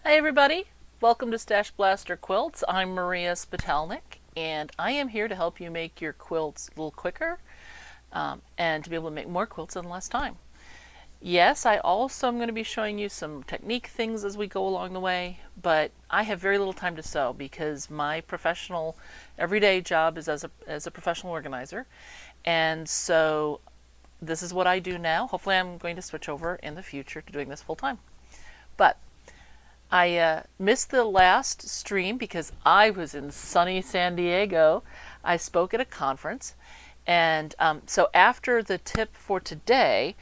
Hi everybody, welcome to StashBlaster Quilts. I'm Maria Spitalnik and I am here to help you make your quilts a little quicker and to be able to make more quilts in less time. Yes, I also am going to be showing you some technique things as we go along the way, but I have very little time to sew because my professional everyday job is as a professional organizer, and so this is what I do now. Hopefully I'm going to switch over in the future to doing this full time. But I missed the last stream because I was in sunny San Diego. I spoke at a conference. And so after the tip for today,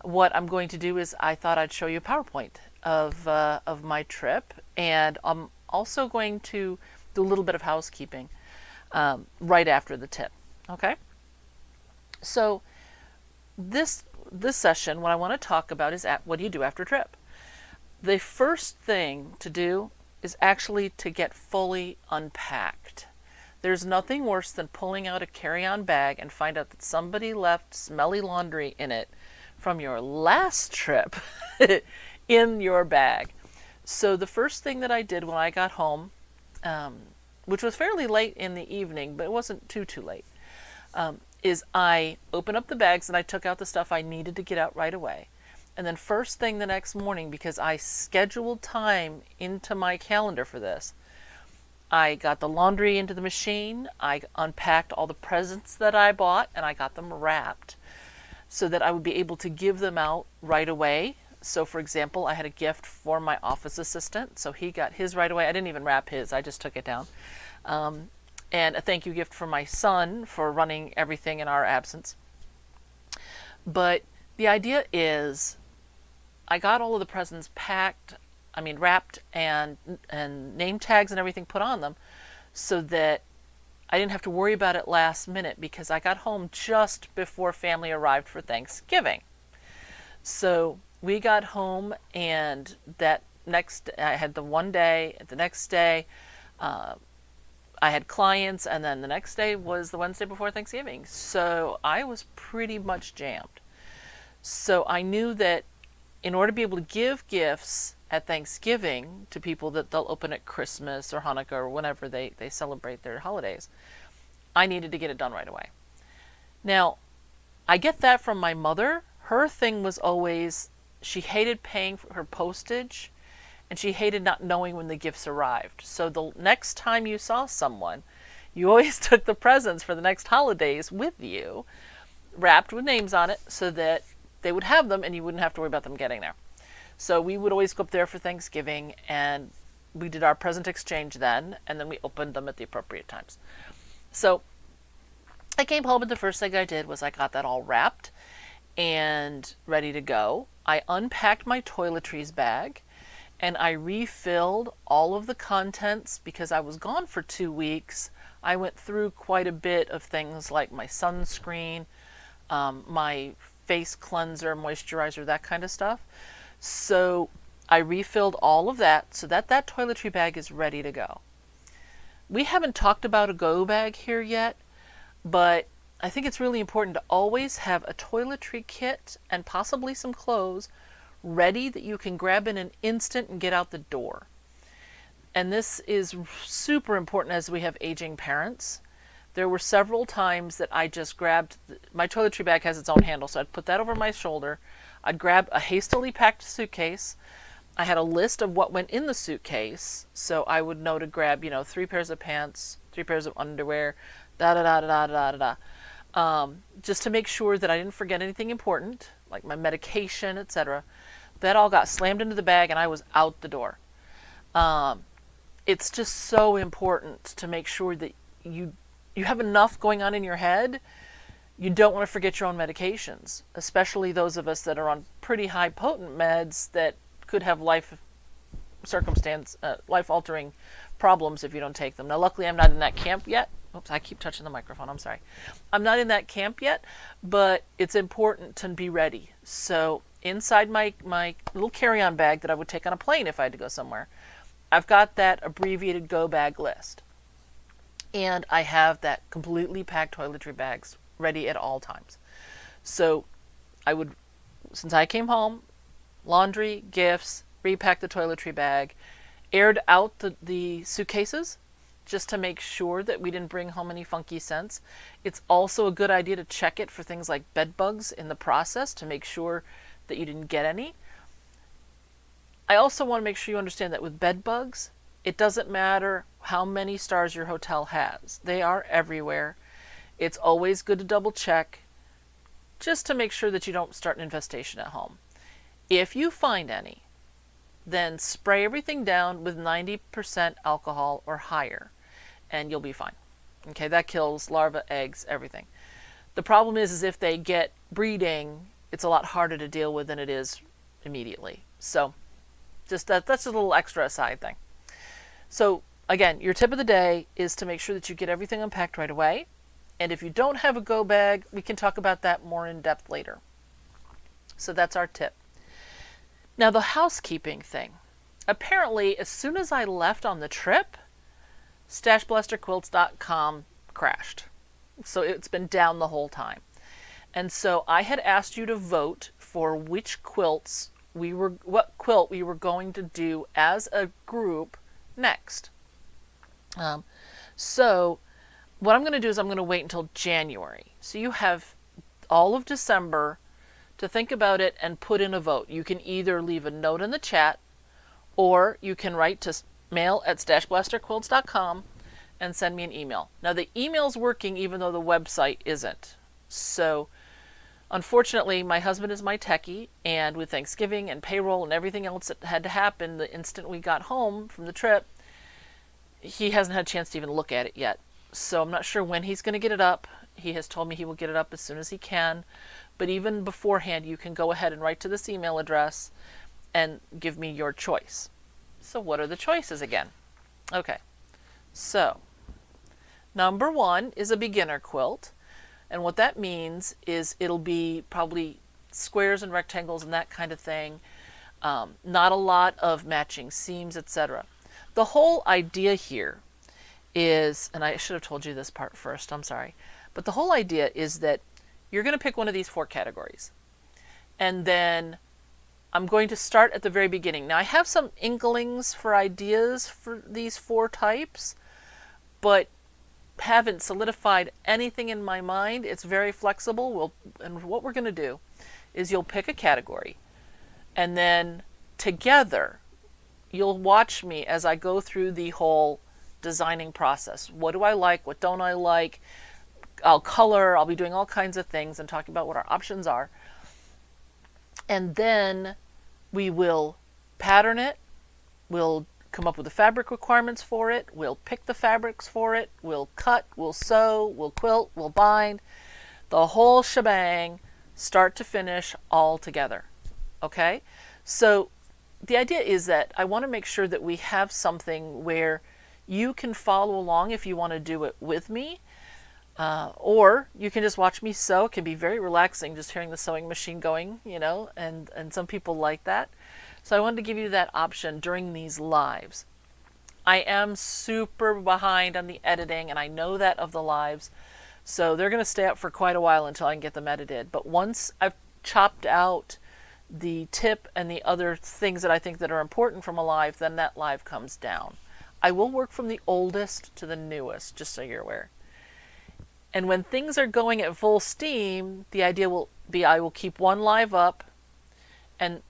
what I'm going to do is I thought I'd show you a PowerPoint of my trip. And I'm also going to do a little bit of housekeeping right after the tip. Okay? So this session, what I want to talk about is what do you do after a trip? The first thing to do is actually to get fully unpacked. There's nothing worse than pulling out a carry-on bag and find out that somebody left smelly laundry in it from your last trip in your bag. So the first thing that I did when I got home, which was fairly late in the evening, but it wasn't too late, is I opened up the bags and I took out the stuff I needed to get out right away. And then first thing the next morning, because I scheduled time into my calendar for this, I got the laundry into the machine, I unpacked all the presents that I bought, and I got them wrapped so that I would be able to give them out right away. So for example, I had a gift for my office assistant, so he got his right away. I didn't even wrap his, I just took it down. And a thank you gift for my son for running everything in our absence. But the idea is, I got all of the presents wrapped and name tags and everything put on them so that I didn't have to worry about it last minute because I got home just before family arrived for Thanksgiving. So we got home and I had the one day, the next day I had clients, and then the next day was the Wednesday before Thanksgiving. So I was pretty much jammed. So I knew that in order to be able to give gifts at Thanksgiving to people that they'll open at Christmas or Hanukkah or whenever they celebrate their holidays, I needed to get it done right away. Now, I get that from my mother. Her thing was always, she hated paying for her postage and she hated not knowing when the gifts arrived. So the next time you saw someone, you always took the presents for the next holidays with you, wrapped with names on it so that they would have them and you wouldn't have to worry about them getting there. So we would always go up there for Thanksgiving and we did our present exchange then, and then we opened them at the appropriate times. So I came home and the first thing I did was I got that all wrapped and ready to go. I unpacked my toiletries bag and I refilled all of the contents because I was gone for 2 weeks. I went through quite a bit of things like my sunscreen, my face cleanser, moisturizer, that kind of stuff. So I refilled all of that so that toiletry bag is ready to go. We haven't talked about a go bag here yet, but I think it's really important to always have a toiletry kit and possibly some clothes ready that you can grab in an instant and get out the door. And this is super important as we have aging parents. There were several times that I just grabbed, my toiletry bag has its own handle, so I'd put that over my shoulder. I'd grab a hastily packed suitcase. I had a list of what went in the suitcase, so I would know to grab, 3 pairs of pants, 3 pairs of underwear, just to make sure that I didn't forget anything important, like my medication, etc. That all got slammed into the bag and I was out the door. It's just so important to make sure that you have enough going on in your head. You don't want to forget your own medications, especially those of us that are on pretty high potent meds that could have life-altering problems if you don't take them. Now, luckily, I'm not in that camp yet. Oops, I keep touching the microphone. I'm sorry. I'm not in that camp yet, but it's important to be ready. So inside my little carry-on bag that I would take on a plane if I had to go somewhere, I've got that abbreviated go bag list. And I have that completely packed toiletry bags ready at all times. So since I came home, laundry, gifts, repack the toiletry bag, aired out the suitcases just to make sure that we didn't bring home any funky scents. It's also a good idea to check it for things like bed bugs in the process to make sure that you didn't get any. I also want to make sure you understand that with bed bugs, it doesn't matter how many stars your hotel has. They are everywhere. It's always good to double check just to make sure that you don't start an infestation at home. If you find any, then spray everything down with 90% alcohol or higher, and you'll be fine. Okay, that kills larvae, eggs, everything. The problem is if they get breeding, it's a lot harder to deal with than it is immediately. So just that's a little extra aside thing. So again, your tip of the day is to make sure that you get everything unpacked right away. And if you don't have a go bag, we can talk about that more in depth later. So that's our tip. Now the housekeeping thing. Apparently, as soon as I left on the trip, StashBlasterQuilts.com crashed. So it's been down the whole time. And so I had asked you to vote for what quilt we were going to do as a group next. So what I'm going to do is I'm going to wait until January. So you have all of December to think about it and put in a vote. You can either leave a note in the chat, or you can write to mail@StashBlasterQuilts.com and send me an email. Now the email's working even though the website isn't. So unfortunately, my husband is my techie, and with Thanksgiving and payroll and everything else that had to happen the instant we got home from the trip, he hasn't had a chance to even look at it yet. So I'm not sure when he's going to get it up. He has told me he will get it up as soon as he can. But even beforehand, you can go ahead and write to this email address and give me your choice. So what are the choices again? Okay, so number 1 is a beginner quilt. And what that means is it'll be probably squares and rectangles and that kind of thing. Not a lot of matching seams, etc. The whole idea here is, and I should have told you this part first, I'm sorry, but the whole idea is that you're going to pick one of these 4 categories. And then I'm going to start at the very beginning. Now I have some inklings for ideas for these 4 types, but haven't solidified anything in my mind. It's very flexible. And what we're going to do is you'll pick a category, and then together you'll watch me as I go through the whole designing process. What do I like? What don't I like? I'll color. I'll be doing all kinds of things and talking about what our options are. And then we will pattern it. We'll come up with the fabric requirements for it. We'll pick the fabrics for it. We'll cut, we'll sew, we'll quilt, we'll bind. The whole shebang, start to finish, all together. Okay? So the idea is that I want to make sure that we have something where you can follow along if you want to do it with me. Or you can just watch me sew. It can be very relaxing just hearing the sewing machine going, you know, and some people like that. So I wanted to give you that option during these lives. I am super behind on the editing, and I know that of the lives. So they're going to stay up for quite a while until I can get them edited. But once I've chopped out the tip and the other things that I think that are important from a live, then that live comes down. I will work from the oldest to the newest, just so you're aware. And when things are going at full steam, the idea will be I will keep one live up, and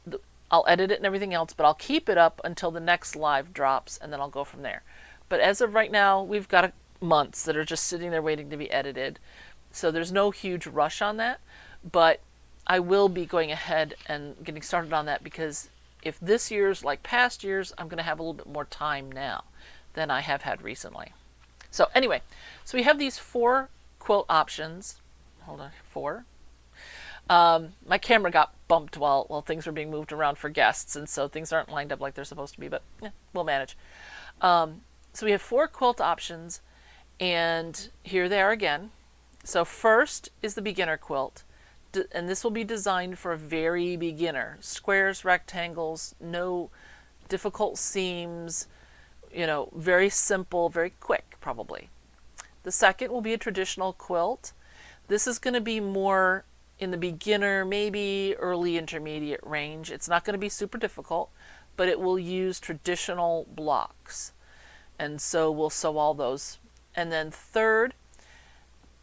I'll edit it and everything else, but I'll keep it up until the next live drops, and then I'll go from there. But as of right now, we've got months that are just sitting there waiting to be edited. So there's no huge rush on that, but I will be going ahead and getting started on that, because if this year's like past years, I'm going to have a little bit more time now than I have had recently. So anyway, so we have these 4 quilt options. Hold on, 4. My camera got bumped while things were being moved around for guests, and so things aren't lined up like they're supposed to be, but we'll manage. So we have 4 quilt options, and here they are again. So first is the beginner quilt, and this will be designed for a very beginner. Squares, rectangles, no difficult seams, you know, very simple, very quick probably. The second will be a traditional quilt. This is going to be more in the beginner, maybe early intermediate range. It's not going to be super difficult, but it will use traditional blocks. And so we'll sew all those. And then third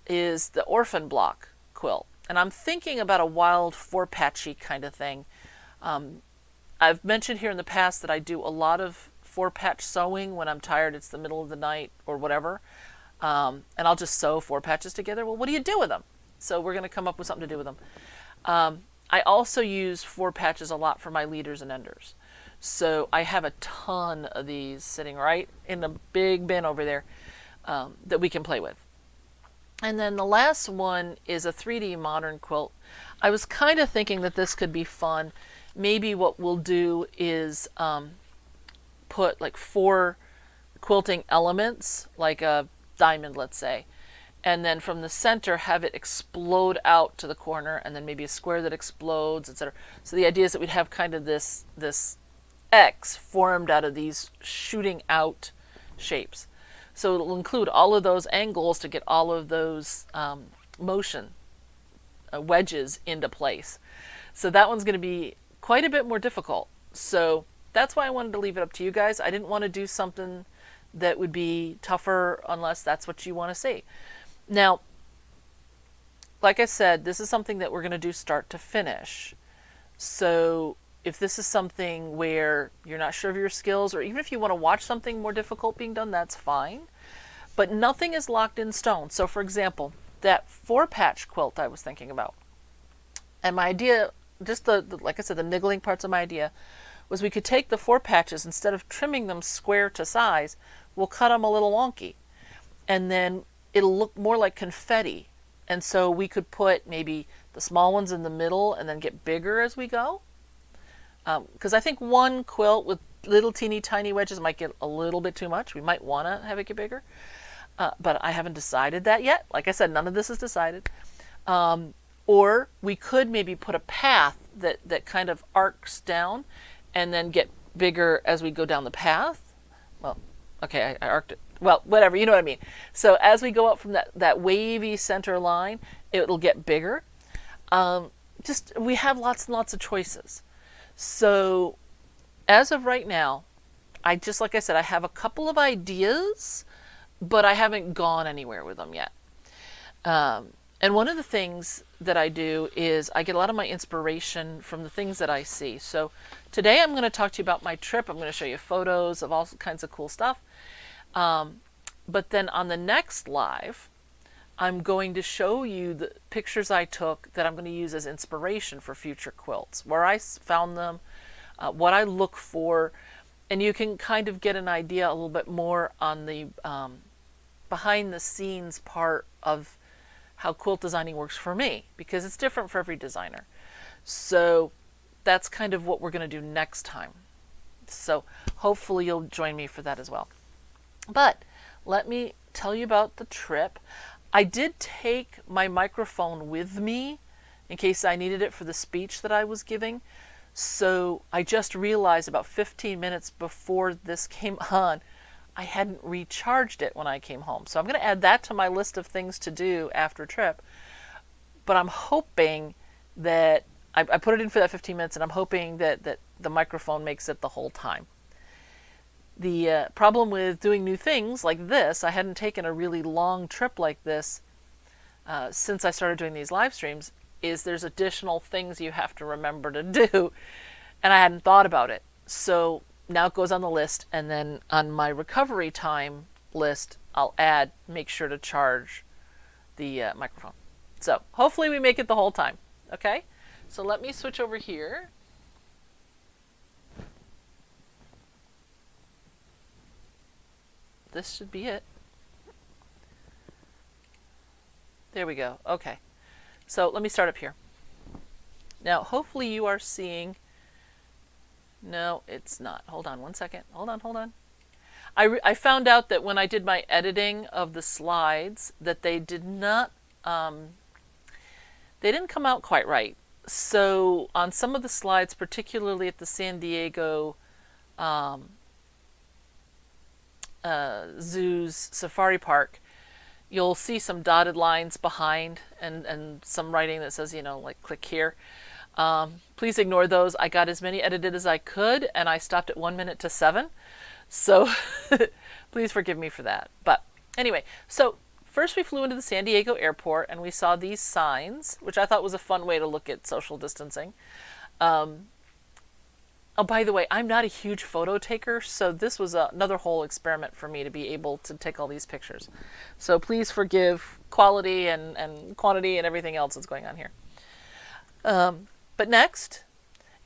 is the orphan block quilt. And I'm thinking about a wild 4-patchy kind of thing. I've mentioned here in the past that I do a lot of 4-patch sewing when I'm tired, it's the middle of the night or whatever. And I'll just sew 4 patches together. Well, what do you do with them? So we're going to come up with something to do with them. I also use 4 patches a lot for my leaders and enders. So I have a ton of these sitting right in the big bin over there that we can play with. And then the last one is a 3D modern quilt. I was kind of thinking that this could be fun. Maybe what we'll do is put like 4 quilting elements, like a diamond, let's say, and then from the center have it explode out to the corner, and then maybe a square that explodes, etc. So the idea is that we'd have kind of this X formed out of these shooting out shapes. So it'll include all of those angles to get all of those motion wedges into place. So that one's going to be quite a bit more difficult. So that's why I wanted to leave it up to you guys. I didn't want to do something that would be tougher unless that's what you want to see. Now, like I said, this is something that we're going to do start to finish. So if this is something where you're not sure of your skills, or even if you want to watch something more difficult being done, that's fine. But nothing is locked in stone. So for example, that 4-patch quilt I was thinking about, and my idea, just like I said, the niggling parts of my idea, was we could take the 4 patches, instead of trimming them square to size, we'll cut them a little wonky. And then it'll look more like confetti. And so we could put maybe the small ones in the middle and then get bigger as we go. Because I think one quilt with little teeny tiny wedges might get a little bit too much. We might want to have it get bigger. But I haven't decided that yet. Like I said, none of this is decided. Or we could maybe put a path that kind of arcs down and then get bigger as we go down the path. Well, okay, I arced it. Well, whatever, you know what I mean. So as we go up from that wavy center line, it'll get bigger. We have lots and lots of choices. So as of right now, like I said, I have a couple of ideas, but I haven't gone anywhere with them yet. And one of the things that I do is I get a lot of my inspiration from the things that I see. So today I'm going to talk to you about my trip. I'm going to show you photos of all kinds of cool stuff. But then on the next live, I'm going to show you the pictures I took that I'm going to use as inspiration for future quilts, where I found them, what I look for, and you can kind of get an idea a little bit more on the behind the scenes part of how quilt designing works for me, because it's different for every designer. So that's kind of what we're going to do next time. So hopefully you'll join me for that as well. But let me tell you about the trip. I did take my microphone with me in case I needed it for the speech that I was giving. So I just realized about 15 minutes before this came on, I hadn't recharged it when I came home. So I'm going to add that to my list of things to do after trip. But I'm hoping that I put it in for that 15 minutes, and I'm hoping that the microphone makes it the whole time. The problem with doing new things like this, I hadn't taken a really long trip like this since I started doing these live streams, is there's additional things you have to remember to do, and I hadn't thought about it. So now it goes on the list, and then on my recovery time list, I'll make sure to charge the microphone. So hopefully we make it the whole time. Okay, so let me switch over here. This should be it. There we go. Okay, so let me start up here. Now hopefully you are seeing. No, it's not. Hold on one second. Hold on. I found out that when I did my editing of the slides that they didn't come out quite right. So on some of the slides, particularly at the San Diego Zoo's Safari Park, you'll see some dotted lines behind and some writing that says, like click here. Please ignore those. I got as many edited as I could, and I stopped at 1 minute to 7. So please forgive me for that. But anyway, so first we flew into the San Diego airport, and we saw these signs, which I thought was a fun way to look at social distancing. Oh, by the way, I'm not a huge photo taker, so this was another whole experiment for me to be able to take all these pictures. So please forgive quality and quantity and everything else that's going on here. But next,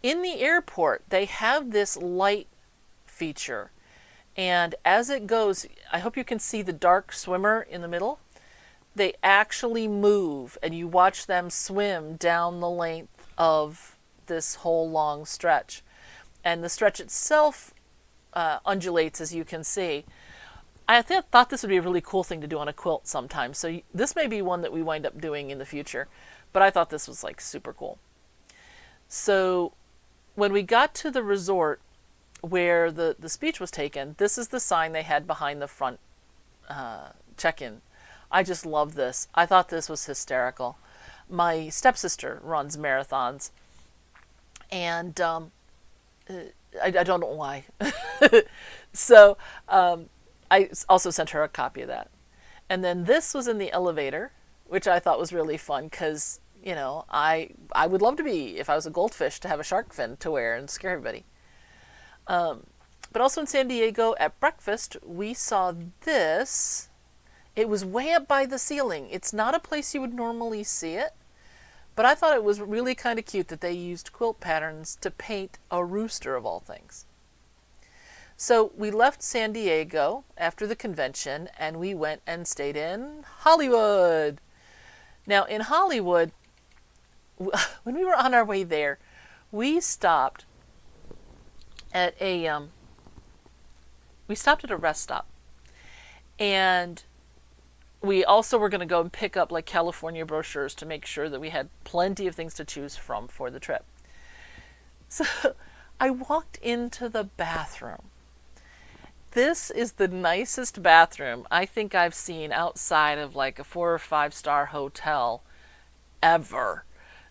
in the airport, they have this light feature. And as it goes, I hope you can see the dark swimmer in the middle. They actually move, and you watch them swim down the length of this whole long stretch. And the stretch itself undulates, as you can see. I thought this would be a really cool thing to do on a quilt sometime. So this may be one that we wind up doing in the future. But I thought this was like super cool. So when we got to the resort where the speech was taken, this is the sign they had behind the front check-in. I just love this. I thought this was hysterical. My stepsister runs marathons. And I don't know why. So I also sent her a copy of that. And then this was in the elevator, which I thought was really fun because, you know, I would love to be, if I was a goldfish, to have a shark fin to wear and scare everybody. But also in San Diego at breakfast, we saw this. It was way up by the ceiling. It's not a place you would normally see it. But I thought it was really kind of cute that they used quilt patterns to paint a rooster of all things. So we left San Diego after the convention and we went and stayed in Hollywood. Now in Hollywood, when we were on our way there, we stopped at a rest stop. And we also were going to go and pick up like California brochures to make sure that we had plenty of things to choose from for the trip. So I walked into the bathroom. This is the nicest bathroom I think I've seen outside of like a 4 or 5 star hotel ever.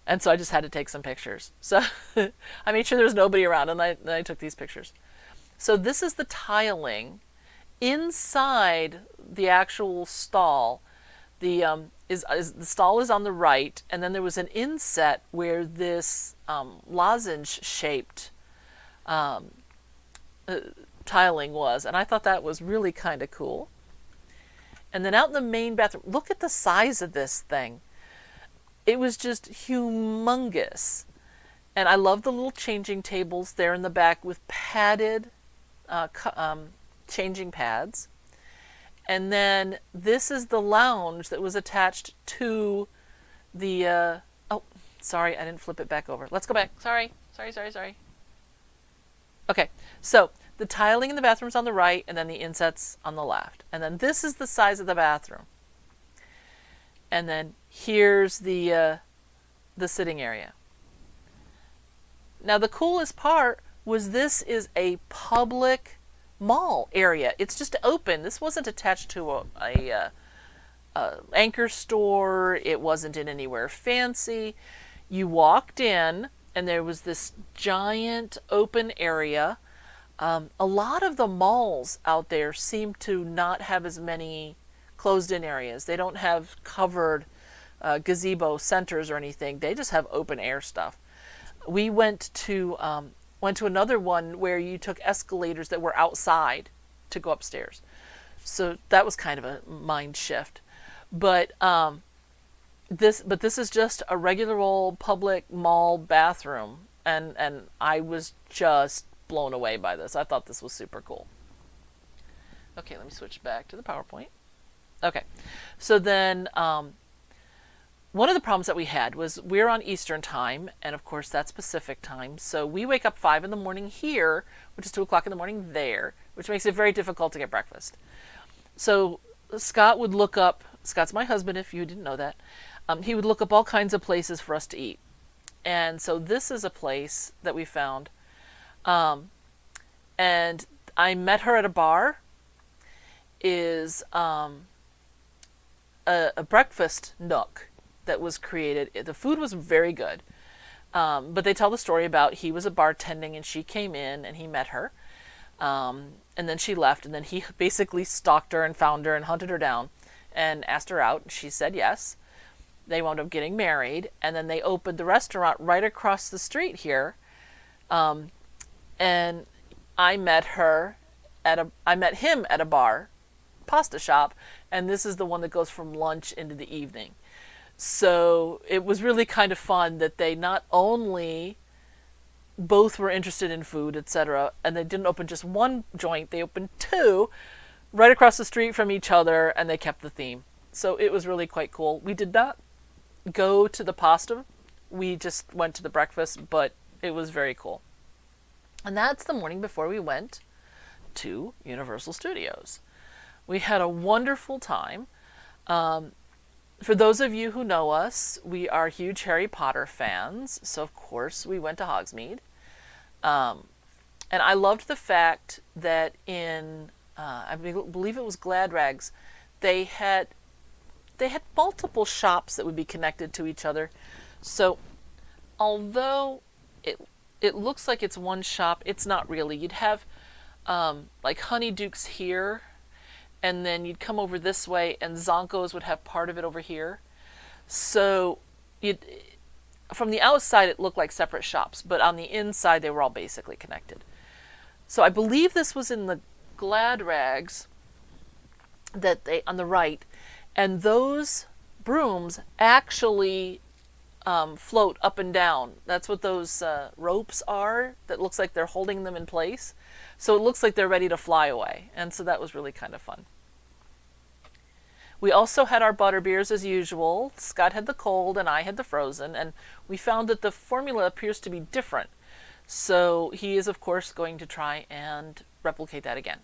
And so I just had to take some pictures. So I made sure there was nobody around, and I took these pictures. So this is the tiling inside the actual stall. The stall is on the right, and then there was an inset where this lozenge-shaped tiling was, and I thought that was really kind of cool. And then out in the main bathroom, look at the size of this thing. It was just humongous. And I love the little changing tables there in the back with padded changing pads. And then this is the lounge that was attached to the, oh, sorry, I didn't flip it back over. Let's go back. Sorry. Okay, so the tiling in the bathroom's on the right, and then the insets on the left. And then this is the size of the bathroom. And then here's the sitting area. Now the coolest part was this is a public mall area. It's just open. This wasn't attached to a anchor store. It wasn't in anywhere fancy. You walked in and there was this giant open area. A lot of the malls out there seem to not have as many closed-in areas. They don't have covered gazebo centers or anything. They just have open air stuff. We went to another one where you took escalators that were outside to go upstairs. So that was kind of a mind shift. But this is just a regular old public mall bathroom, and I was just blown away by this. I thought this was super cool. Okay, let me switch back to the PowerPoint. Okay, so then one of the problems that we had was we're on Eastern time, and of course that's Pacific time. So we wake up 5 in the morning here, which is 2 o'clock in the morning there, which makes it very difficult to get breakfast. So Scott would look up, Scott's my husband if you didn't know that, he would look up all kinds of places for us to eat. And so this is a place that we found. And I met her at a bar. Is a breakfast nook that was created. The food was very good, But they tell the story about he was a bartending and she came in and he met her. And then she left, and then he basically stalked her and found her and hunted her down and asked her out. She said yes. They wound up getting married, and then they opened the restaurant right across the street here. And I met him at a bar, pasta shop, and this is the one that goes from lunch into the evening. So it was really kind of fun that they not only both were interested in food, etc., and they didn't open just one joint, they opened two right across the street from each other, and they kept the theme. So it was really quite cool. We did not go to the pasta, we just went to the breakfast, but it was very cool. And that's the morning before we went to Universal Studios. We had a wonderful time. For those of you who know us, we are huge Harry Potter fans, so of course we went to Hogsmeade. And I loved the fact that in, I believe it was Glad Rags, they had multiple shops that would be connected to each other. So although it looks like it's one shop, it's not really. You'd have like Honeyduke's here, and then you'd come over this way, and Zonko's would have part of it over here. So from the outside it looked like separate shops, but on the inside they were all basically connected. So I believe this was in the Glad Rags that they on the right, and those brooms actually float up and down. That's what those ropes are. That looks like they're holding them in place. So it looks like they're ready to fly away, and so that was really kind of fun. We also had our butterbeers as usual. Scott had the cold and I had the frozen, and we found that the formula appears to be different. So he is, of course, going to try and replicate that again.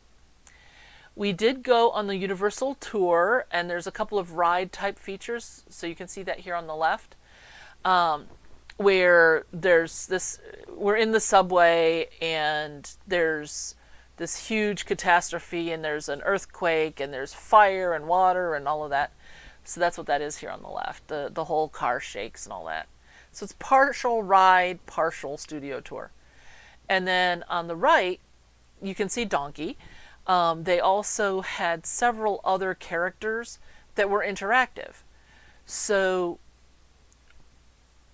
We did go on the Universal tour, and there's a couple of ride-type features, so you can see that here on the left, where there's this, we're in the subway, and there's this huge catastrophe, and there's an earthquake, and there's fire and water and all of that. So that's what that is here on the left. The whole car shakes and all that. So it's partial ride, partial studio tour. And then on the right, you can see Donkey. They also had several other characters that were interactive. So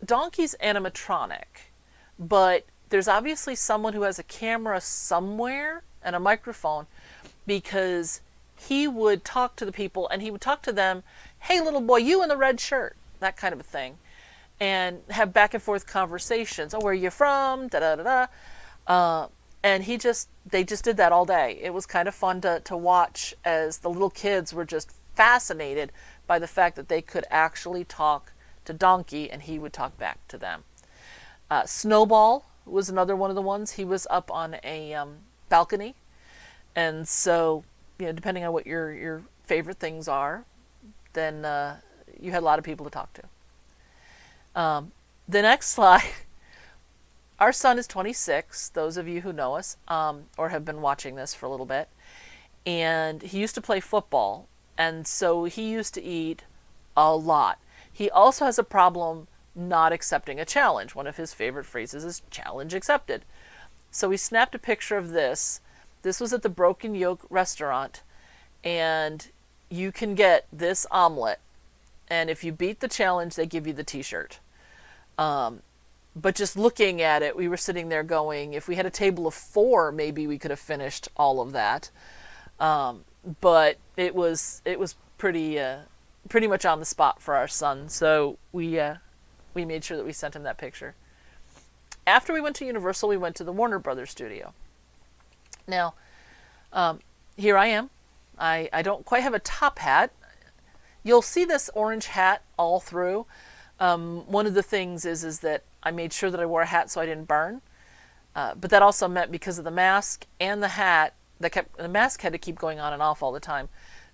Donkey's animatronic, but there's obviously someone who has a camera somewhere and a microphone, because he would talk to the people and he would talk to them, hey little boy, you in the red shirt, that kind of a thing, and have back and forth conversations. Oh, where are you from? Da da da da. And they just did that all day. It was kind of fun to watch as the little kids were just fascinated by the fact that they could actually talk to Donkey and he would talk back to them. Snowball was another one of the ones. He was up on a balcony, and so, you know, depending on what your favorite things are, then you had a lot of people to talk to. The next slide. Our son is 26, those of you who know us, or have been watching this for a little bit, and he used to play football, and so he used to eat a lot. He also has a problem not accepting a challenge. One of his favorite phrases is challenge accepted. So we snapped a picture of this. This was at the Broken Yoke restaurant, and you can get this omelet, and if you beat the challenge, they give you the t-shirt. But just looking at it, we were sitting there going, if we had a table of 4, maybe we could have finished all of that. But it was pretty much on the spot for our son, so we made sure that we sent him that picture. After we went to Universal, we went to the Warner Brothers studio. Now, here I am. I don't quite have a top hat. You'll see this orange hat all through. One of the things is that I made sure that I wore a hat so I didn't burn. But that also meant, because of the mask and the hat, the mask had to keep going on and off all the time,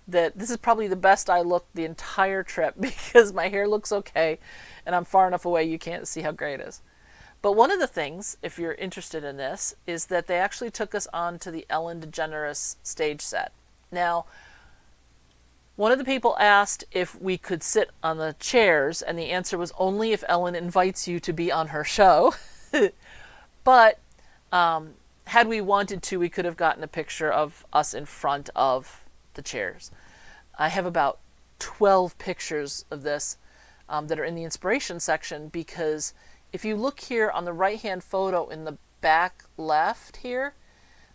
that this is probably the best I looked the entire trip, because my hair looks okay and I'm far enough away you can't see how gray it is. But one of the things, if you're interested in this, is that they actually took us on to the Ellen DeGeneres stage set. Now, One of the people asked if we could sit on the chairs, and the answer was only if Ellen invites you to be on her show. But had we wanted to, we could have gotten a picture of us in front of the chairs. I have about 12 pictures of this that are in the inspiration section, because if you look here on the right-hand photo in the back left here,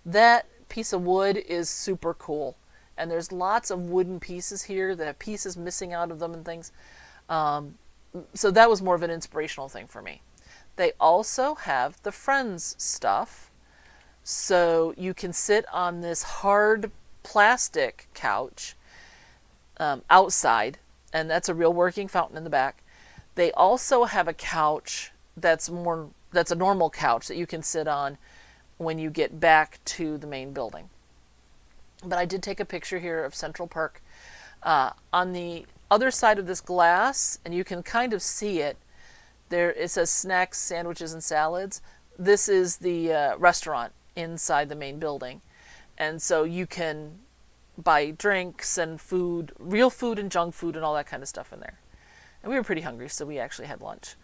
that piece of wood is super cool. And there's lots of wooden pieces here that have pieces missing out of them and things. So that was more of an inspirational thing for me. They also have the Friends stuff. So you can sit on this hard plastic couch outside, and that's a real working fountain in the back. They also have a couch that's a normal couch that you can sit on when you get back to the main building. But I did take a picture here of Central Park. On the other side of this glass, and you can kind of see it, there it says snacks, sandwiches, and salads. This is the restaurant inside the main building. And so you can buy drinks and food, real food and junk food and all that kind of stuff in there. And we were pretty hungry, so we actually had lunch.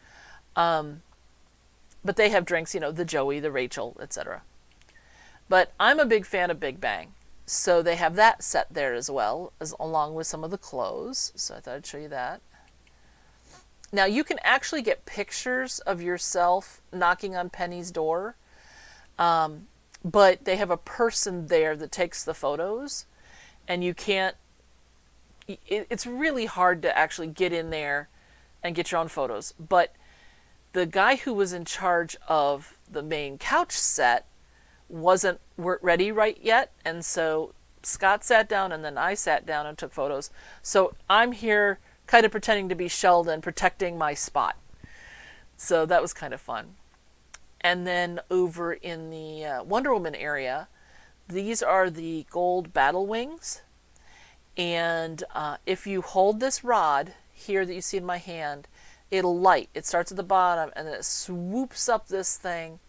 But they have drinks, the Joey, the Rachel, etc. But I'm a big fan of Big Bang. So they have that set there as well, along with some of the clothes. So I thought I'd show you that. Now you can actually get pictures of yourself knocking on Penny's door. But they have a person there that takes the photos. And you can't, it's really hard to actually get in there and get your own photos. But the guy who was in charge of the main couch set weren't ready right yet, and so Scott sat down and then I sat down and took photos. So I'm here kind of pretending to be Sheldon, protecting my spot. So that was kind of fun. And then over in the Wonder Woman area, these are the gold battle wings, and if you hold this rod here that you see in my hand, it'll light. It starts at the bottom and then it swoops up this thing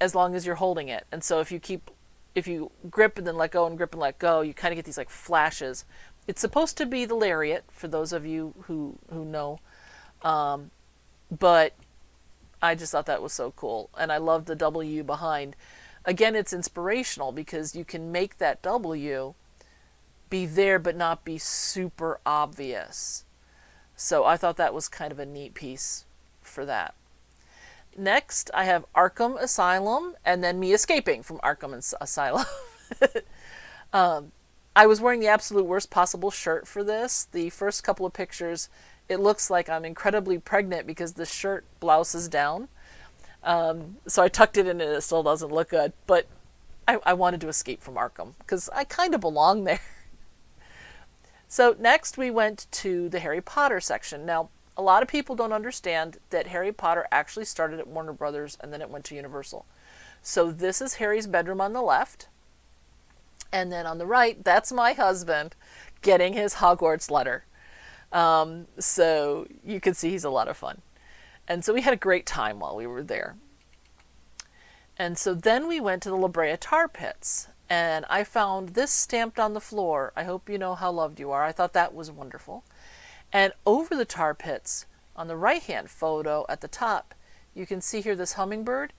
as long as you're holding it. And so if you grip and then let go and grip and let go, you kind of get these like flashes. It's supposed to be the lariat, for those of you who know. But I just thought that was so cool. And I love the W behind. Again, it's inspirational because you can make that W be there but not be super obvious. So I thought that was kind of a neat piece for that. Next, I have Arkham Asylum, and then me escaping from Arkham Asylum. I was wearing the absolute worst possible shirt for this. The first couple of pictures, it looks like I'm incredibly pregnant because the shirt blouses down. So I tucked it in and it still doesn't look good. But I wanted to escape from Arkham because I kind of belong there. So next we went to the Harry Potter section. Now, a lot of people don't understand that Harry Potter actually started at Warner Brothers and then it went to Universal. So this is Harry's bedroom on the left. And then on the right, that's my husband getting his Hogwarts letter. So you can see he's a lot of fun. And so we had a great time while we were there. And so then we went to the La Brea Tar Pits. And I found this stamped on the floor. I hope you know how loved you are. I thought that was wonderful. And over the tar pits, on the right-hand photo at the top, you can see here this hummingbird.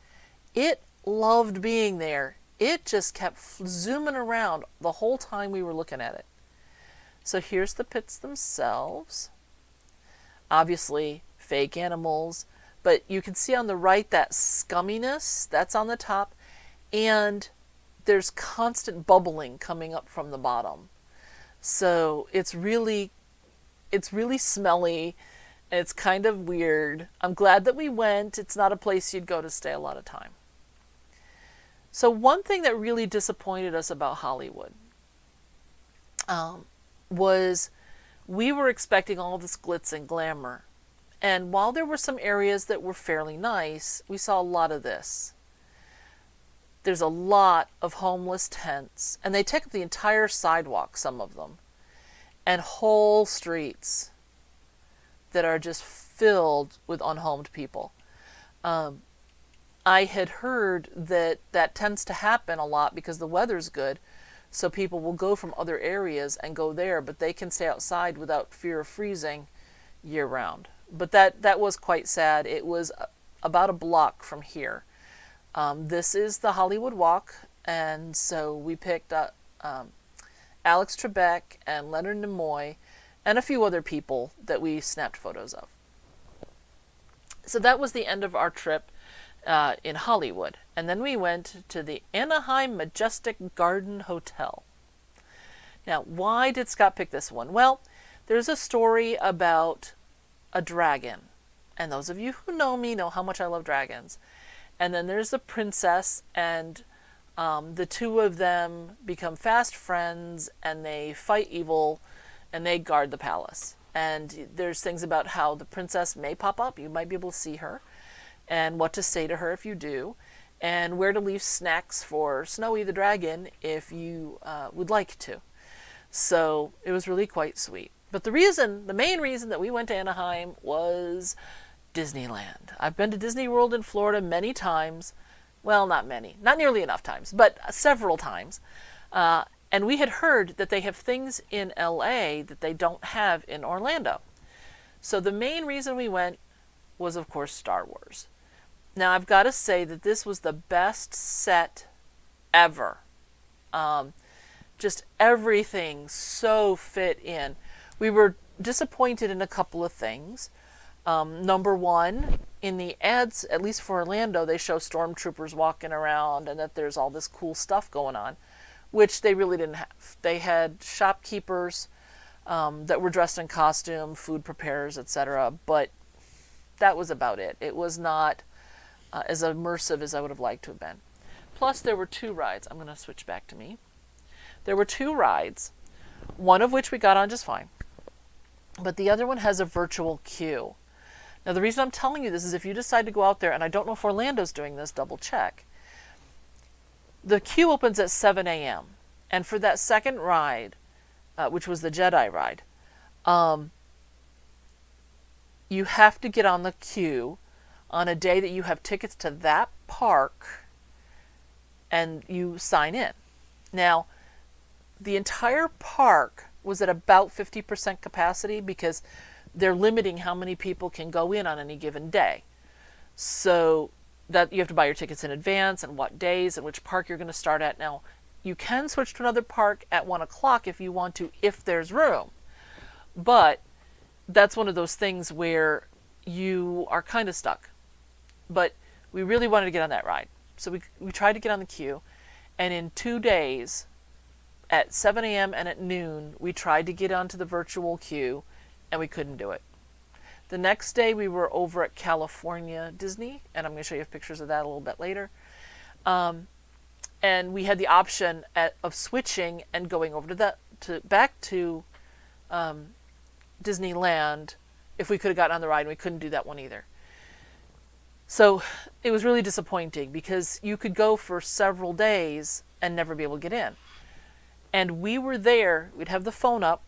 It loved being there. It just kept zooming around the whole time we were looking at it. So here's the pits themselves. Obviously, fake animals. But you can see on the right that scumminess, that's on the top. And there's constant bubbling coming up from the bottom. So it's really smelly. It's kind of weird. I'm glad that we went. It's not a place you'd go to stay a lot of time. So one thing that really disappointed us about Hollywood was we were expecting all this glitz and glamour. And while there were some areas that were fairly nice, we saw a lot of this. There's a lot of homeless tents, and they take up the entire sidewalk, some of them, and whole streets that are just filled with unhomed people. I had heard that tends to happen a lot because the weather's good So people will go from other areas and go there, but they can stay outside without fear of freezing year round. But that was quite sad. It was about a block from here. This is the Hollywood Walk, and so we picked up Alex Trebek and Leonard Nimoy and a few other people that we snapped photos of. So that was the end of our trip in Hollywood. And then we went to the Anaheim Majestic Garden Hotel. Now, why did Scott pick this one? Well, there's a story about a dragon. And those of you who know me know how much I love dragons. And then there's the princess, and the two of them become fast friends, and they fight evil, and they guard the palace. And there's things about how the princess may pop up. You might be able to see her, and what to say to her if you do, and where to leave snacks for Snowy the dragon if you would like to. So it was really quite sweet. But the main reason that we went to Anaheim was Disneyland. I've been to Disney World in Florida many times. Well, not many. Not nearly enough times, but several times. And we had heard that they have things in LA that they don't have in Orlando. So the main reason we went was, of course, Star Wars. Now, I've got to say that this was the best set ever. Just everything so fit in. We were disappointed in a couple of things. Number one, in the ads, at least for Orlando, they show stormtroopers walking around and that there's all this cool stuff going on, which they really didn't have. They had shopkeepers that were dressed in costume, food preparers, etc., but that was about it. It was not as immersive as I would have liked to have been. Plus, there were two rides. I'm going to switch back to me. There were two rides, one of which we got on just fine, but the other one has a virtual queue. Now, the reason I'm telling you this is if you decide to go out there, and I don't know if Orlando's doing this, double check. The queue opens at 7 a.m. And for that second ride, which was the Jedi ride, you have to get on the queue on a day that you have tickets to that park and you sign in. Now, the entire park was at about 50% capacity because they're limiting how many people can go in on any given day. So that you have to buy your tickets in advance and what days and which park you're going to start at. Now, you can switch to another park at 1 o'clock if you want to, if there's room. But that's one of those things where you are kind of stuck. But we really wanted to get on that ride. So we tried to get on the queue. And in 2 days, at 7 a.m. and at noon, we tried to get onto the virtual queue, and we couldn't do it. The next day, we were over at California Disney, and I'm going to show you pictures of that a little bit later. And we had the option of switching and going over back to Disneyland if we could have gotten on the ride, and we couldn't do that one either. So it was really disappointing because you could go for several days and never be able to get in. And we were there, we'd have the phone up,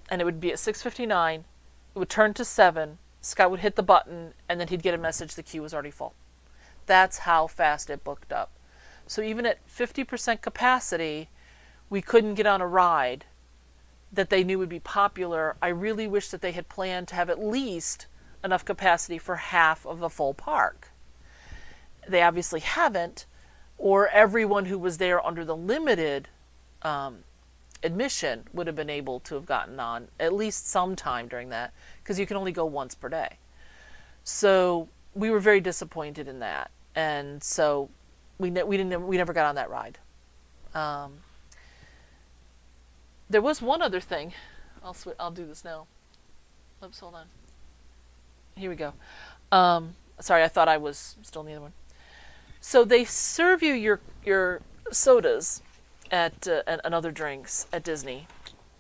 and it would be at 6:59, it would turn to 7, Scott would hit the button, and then he'd get a message the queue was already full. That's how fast it booked up. So even at 50% capacity, we couldn't get on a ride that they knew would be popular. I really wish that they had planned to have at least enough capacity for half of the full park. They obviously haven't, or everyone who was there under the limited admission would have been able to have gotten on at least sometime during that, because you can only go once per day. So we were very disappointed in that, and so we never got on that ride. There was one other thing. I'll do this now. Oops, hold on. Here we go. Sorry, I thought I was still in the other one. So they serve you your sodas at and other drinks at Disney.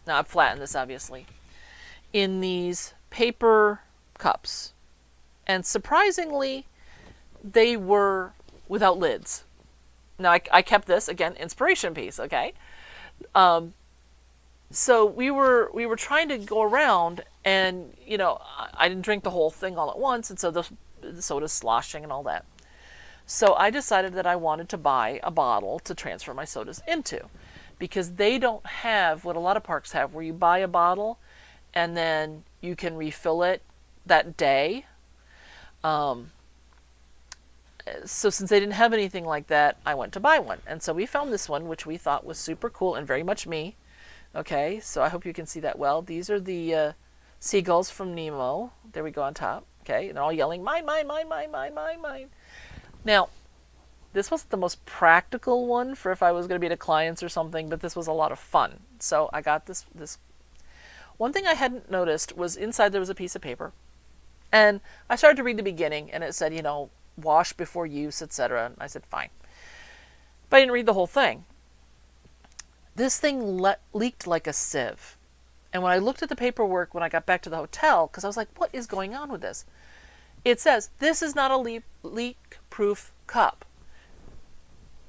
Now I've flattened this obviously in these paper cups, and surprisingly, they were without lids. Now I kept this again, inspiration piece. Okay, so we were trying to go around, and I didn't drink the whole thing all at once, and so the soda's sloshing and all that. So I decided that I wanted to buy a bottle to transfer my sodas into, because they don't have what a lot of parks have, where you buy a bottle and then you can refill it that day. So since they didn't have anything like that, I went to buy one. And so we found this one, which we thought was super cool and very much me. Okay, so I hope you can see that well. These are the seagulls from Nemo. There we go on top. Okay, and they're all yelling, mine, mine, mine, mine, mine, mine, mine. Now, this wasn't the most practical one for if I was going to be at a client's or something, but this was a lot of fun. So I got this. One thing I hadn't noticed was inside there was a piece of paper. And I started to read the beginning, and it said, wash before use, etc. And I said, fine. But I didn't read the whole thing. This thing leaked like a sieve. And when I looked at the paperwork when I got back to the hotel, because I was like, what is going on with this? It says, this is not a leak-proof cup.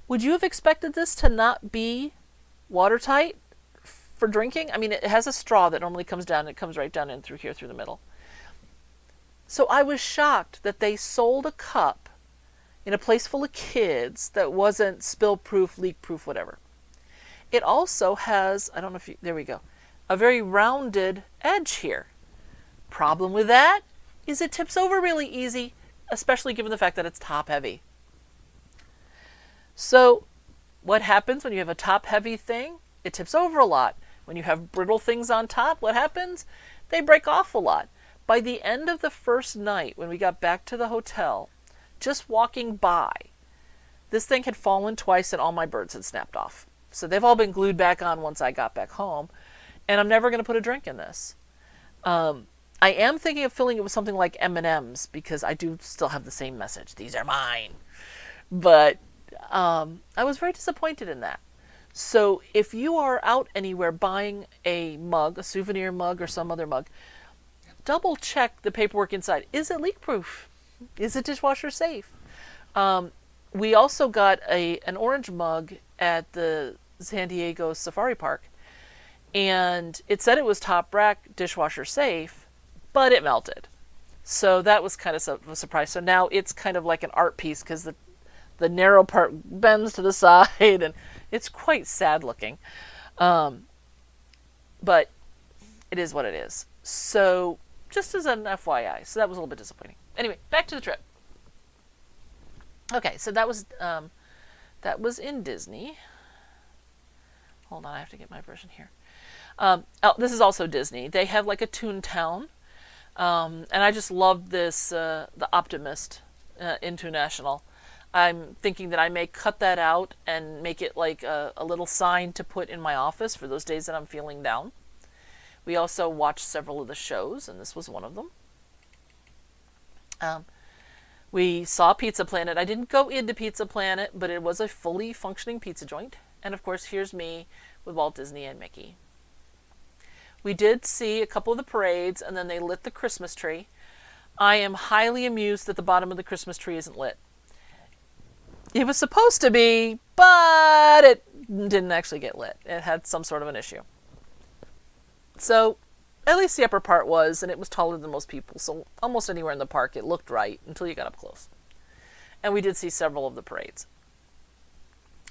Would you have expected this to not be watertight for drinking? I mean, it has a straw that normally comes down. It comes right down in through here, through the middle. So I was shocked that they sold a cup in a place full of kids that wasn't spill-proof, leak-proof, whatever. It also has, I don't know if you, there we go, a very rounded edge here. Problem with that is it tips over really easy, especially given the fact that it's top-heavy. So what happens when you have a top-heavy thing? It tips over a lot. When you have brittle things on top, what happens? They break off a lot. By the end of the first night, when we got back to the hotel, just walking by, this thing had fallen twice and all my birds had snapped off. So they've all been glued back on once I got back home, and I'm never going to put a drink in this. I am thinking of filling it with something like M&Ms, because I do still have the same message. These are mine. But I was very disappointed in that. So if you are out anywhere buying a mug, a souvenir mug or some other mug, double check the paperwork inside. Is it leak proof? Is it dishwasher safe? We also got an orange mug at the San Diego Safari Park, and it said it was top rack dishwasher safe, but it melted. So that was kind of a surprise. So now it's kind of like an art piece, because the narrow part bends to the side, and it's quite sad looking. But it is what it is. So just as an FYI. So that was a little bit disappointing. Anyway, back to the trip. Okay, so that was in Disney. Hold on, I have to get my version here. This is also Disney. They have like a Toontown. And I just loved this, the Optimist in Toon National. I'm thinking that I may cut that out and make it like a little sign to put in my office for those days that I'm feeling down. We also watched several of the shows, and this was one of them. We saw Pizza Planet. I didn't go into Pizza Planet, but it was a fully functioning pizza joint. And of course, here's me with Walt Disney and Mickey. We did see a couple of the parades, and then they lit the Christmas tree. I am highly amused that the bottom of the Christmas tree isn't lit. It was supposed to be, but it didn't actually get lit. It had some sort of an issue. So, at least the upper part was, and it was taller than most people, so almost anywhere in the park it looked right until you got up close. And we did see several of the parades.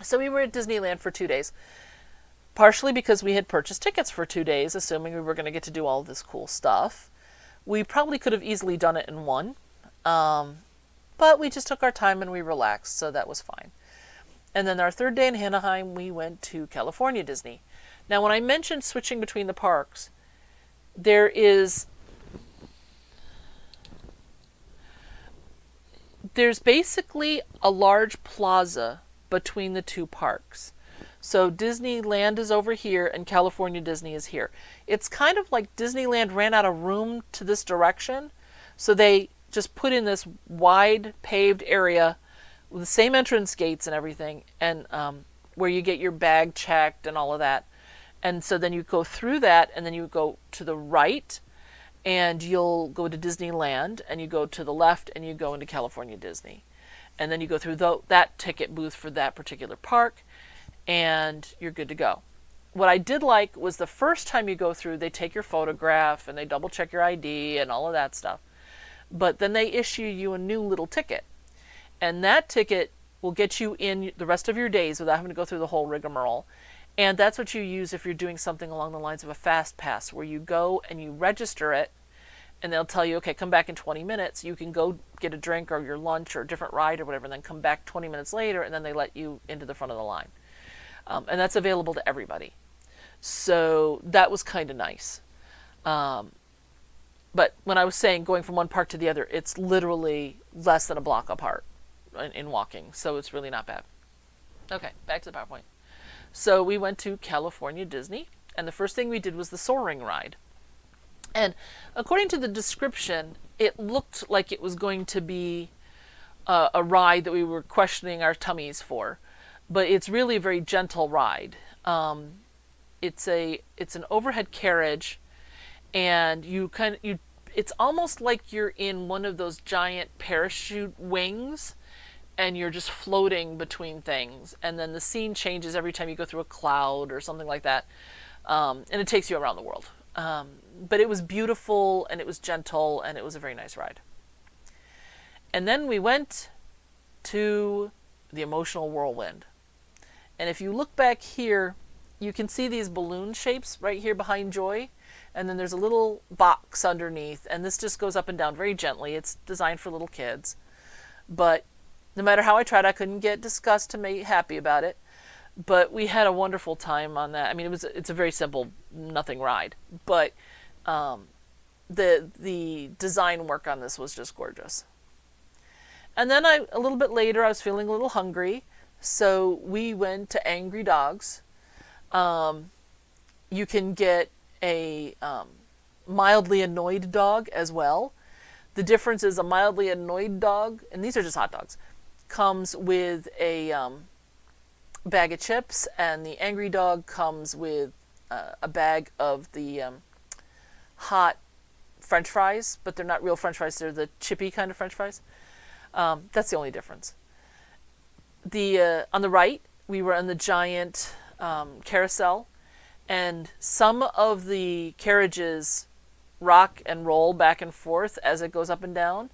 So we were at Disneyland for 2 days, partially because we had purchased tickets for 2 days, assuming we were going to get to do all of this cool stuff. We probably could have easily done it in one, but we just took our time and we relaxed, so that was fine. And then our third day in Anaheim, we went to California Disney. Now, when I mentioned switching between the parks, there's basically a large plaza between the two parks. So Disneyland is over here and California Disney is here. It's kind of like Disneyland ran out of room to this direction, so they just put in this wide paved area with the same entrance gates and everything, and where you get your bag checked and all of that. And so then you go through that, and then you go to the right, and you'll go to Disneyland, and you go to the left, and you go into California Disney. And then you go through that ticket booth for that particular park, and you're good to go. What I did like was the first time you go through, they take your photograph, and they double check your ID, and all of that stuff. But then they issue you a new little ticket. And that ticket will get you in the rest of your days without having to go through the whole rigmarole. And that's what you use if you're doing something along the lines of a fast pass, where you go and you register it, and they'll tell you, okay, come back in 20 minutes. You can go get a drink or your lunch or a different ride or whatever, and then come back 20 minutes later, and then they let you into the front of the line. And that's available to everybody. So that was kind of nice. But when I was saying going from one park to the other, it's literally less than a block apart in walking. So it's really not bad. Okay, back to the PowerPoint. So we went to California Disney, and the first thing we did was the soaring ride. And according to the description, it looked like it was going to be a ride that we were questioning our tummies for. But it's really a very gentle ride. It's an overhead carriage, and it's almost like you're in one of those giant parachute wings, and you're just floating between things. And then the scene changes every time you go through a cloud or something like that. And it takes you around the world. But it was beautiful, and it was gentle, and it was a very nice ride. And then we went to the Emotional Whirlwind. And if you look back here, you can see these balloon shapes right here behind Joy. And then there's a little box underneath, and this just goes up and down very gently. It's designed for little kids. But no matter how I tried, I couldn't get Disgust to be happy about it. But we had a wonderful time on that. I mean, it's a very simple, nothing ride. But the design work on this was just gorgeous. And then a little bit later, I was feeling a little hungry. So we went to Angry Dogs. You can get a mildly annoyed dog as well. The difference is a mildly annoyed dog, and these are just hot dogs, comes with a bag of chips, and the angry dog comes with a bag of the hot French fries, but they're not real French fries, they're the chippy kind of French fries. That's the only difference. On the right, we were on the giant carousel, and some of the carriages rock and roll back and forth as it goes up and down.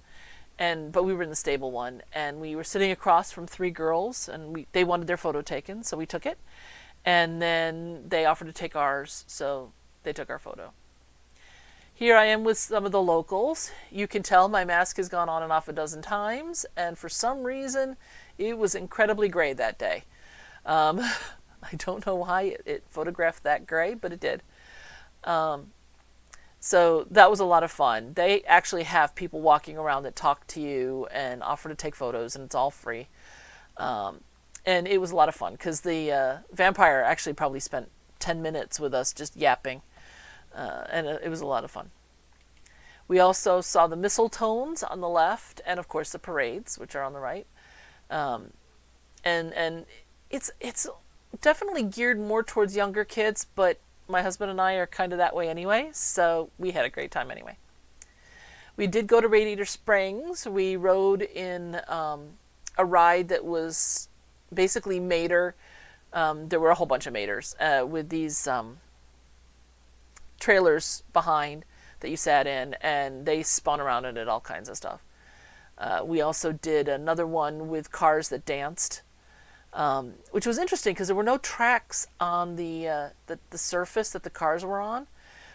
But we were in the stable one, and we were sitting across from three girls, and they wanted their photo taken, so we took it. And then they offered to take ours, so they took our photo. Here I am with some of the locals. You can tell my mask has gone on and off a dozen times, and for some reason, it was incredibly gray that day. I don't know why it photographed that gray, but it did. So that was a lot of fun. They actually have people walking around that talk to you and offer to take photos, and it's all free. And it was a lot of fun because the vampire actually probably spent 10 minutes with us just yapping. And it was a lot of fun. We also saw the mistletones on the left, and of course the parades, which are on the right. And it's definitely geared more towards younger kids, but my husband and I are kind of that way anyway, so we had a great time anyway. We did go to Radiator Springs. We rode in a ride that was basically Mater. There were a whole bunch of Maters with these trailers behind that you sat in, and they spun around and did all kinds of stuff. We also did another one with cars that danced. Which was interesting because there were no tracks on the surface that the cars were on.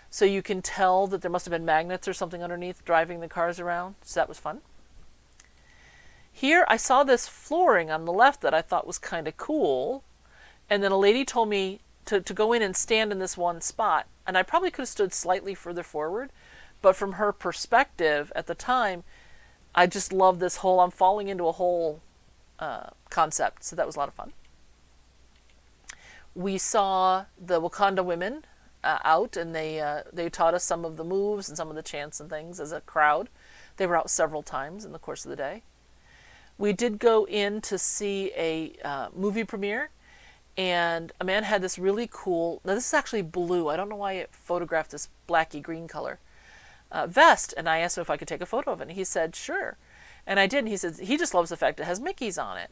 So you can tell that there must have been magnets or something underneath driving the cars around. So that was fun. Here I saw this flooring on the left that I thought was kind of cool. And then a lady told me to go in and stand in this one spot. And I probably could have stood slightly further forward. But from her perspective at the time, I just loved this whole, I'm falling into a hole concept, so that was a lot of fun. We saw the Wakanda women out, and they taught us some of the moves and some of the chants and things as a crowd. They were out several times in the course of the day. We did go in to see a movie premiere, and a man had this really cool, now this is actually blue, I don't know why it photographed this blacky green color, vest, and I asked him if I could take a photo of it, and he said sure. And I did, and he said he just loves the fact it has Mickeys on it.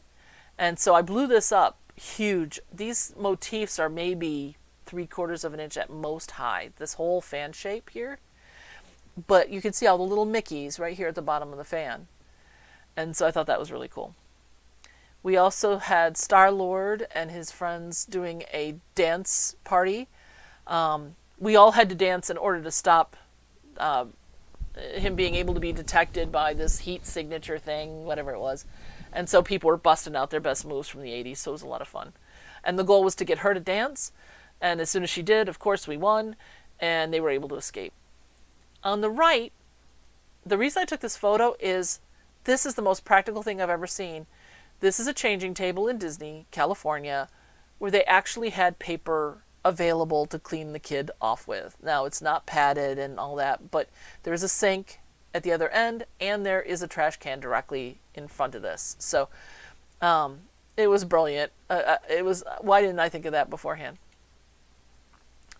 And so I blew this up huge. These motifs are maybe 3/4 of an inch at most high, this whole fan shape here. But you can see all the little Mickeys right here at the bottom of the fan. And so I thought that was really cool. We also had Star-Lord and his friends doing a dance party. We all had to dance in order to stop him being able to be detected by this heat signature thing, whatever it was. And so people were busting out their best moves from the 80s, so it was a lot of fun. And the goal was to get her to dance, and as soon as she did, of course, we won, and they were able to escape. On the right, the reason I took this photo is this is the most practical thing I've ever seen. This is a changing table in Disney, California, where they actually had paper available to clean the kid off with. Now, it's not padded and all that, but there's a sink at the other end, and there is a trash can directly in front of this. So it was brilliant. Why didn't I think of that beforehand?